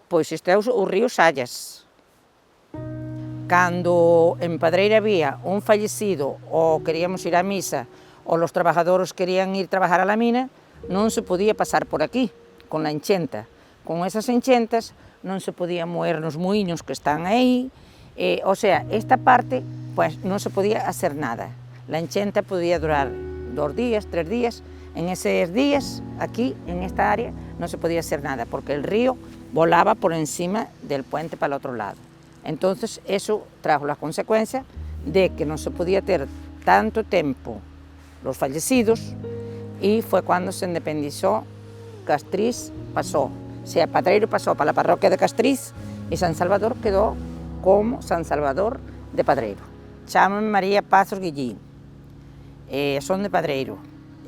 pois este é o río Sallas. Cando en Padreira había un fallecido ou queríamos ir á misa ou os trabajadores querían ir trabajar a la mina, non se podía pasar por aquí, con la enchenta. Con esas enchentas non se podía moer nos muiños que están aí, o sea, esta parte pues non se podía hacer nada. La enchenta podía durar 2 días, 3 días, en esos días, aquí, en esta área, non se podía hacer nada, porque el río volaba por encima del puente para el otro lado. Entonces, eso trajo la consecuencia de que no se podía tener tanto tiempo los fallecidos y fue cuando se independizó, Castriz pasó, o sea, Padreiro pasó para la parroquia de Castriz y San Salvador quedó como San Salvador de Padreiro. Chámame María Pazos Guillín, son de Padreiro,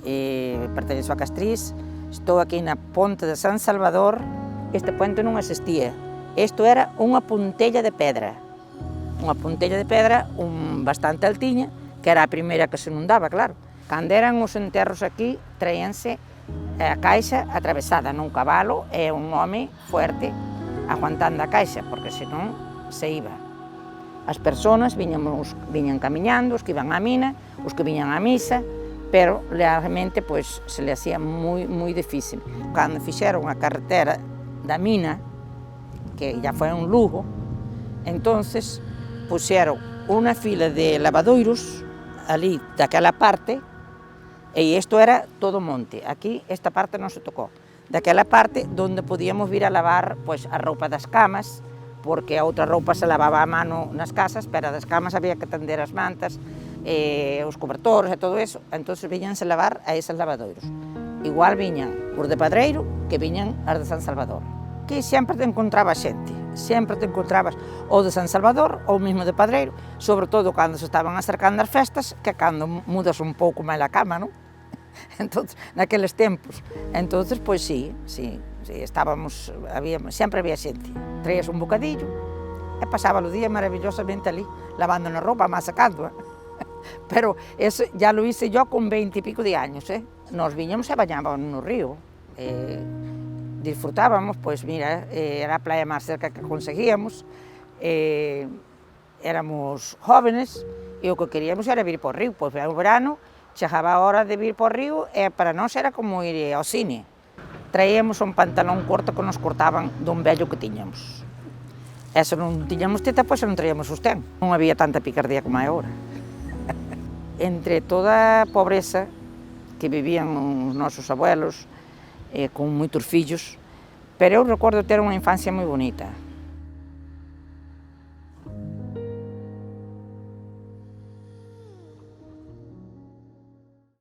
pertenezco a Castriz, estou aquí na ponte de San Salvador. Este puente non existía, isto era unha puntella de pedra bastante altiña, que era a primeira que se inundaba, claro. Cando eran os enterros aquí, traíanse a caixa atravesada nun cabalo e un home fuerte aguantando a caixa, porque senón se iba. As persoas viñan camiñando, os que iban á mina, os que viñan á misa, pero realmente pues, se le hacía moi difícil. Cando fixeron a carretera da mina, que ya foi un lujo, entonces puxeron unha fila de lavadoiros ali daquela parte, e isto era todo monte. Aquí esta parte non se tocou. Daquela parte donde podíamos vir a lavar pues, a roupa das camas, porque a outra roupa se lavaba a mano nas casas, pero das camas había que tender as mantas, os cobertores e todo eso, entonces viñanse lavar a eses lavadoiros. Igual viñan os de Padreiro que viñan as de San Salvador. Que sempre te encontraba xente, sempre te encontrabas ou de San Salvador ou mesmo de Padreiro, sobre todo cando se estaban acercando as festas, que cando mudas un pouco máis a cama, non? Entonces, naqueles tempos. Entonces, pois sí, estábamos, sempre había xente. Traías un bocadillo e pasaba o día maravillosamente ali, lavando na roupa, masacando. Pero eso ya lo hice yo con 20 y pico de años, Nos viñamos e bañábamos no río. Disfrutábamos, pues mira, era a playa máis cerca que conseguíamos, éramos jóvenes e o que queríamos era vir por río, pois o verano chegaba a hora de vir por río e para nós era como ir ao cine. Traíamos un pantalón corto que nos cortaban dun vello que tiñamos. E se non tiñamos teta, pois non traíamos sostén. Non había tanta picardía como hai agora. Entre toda a pobreza que vivían os nosos abuelos, con moitos fillos, pero eu recordo ter unha infancia moi bonita.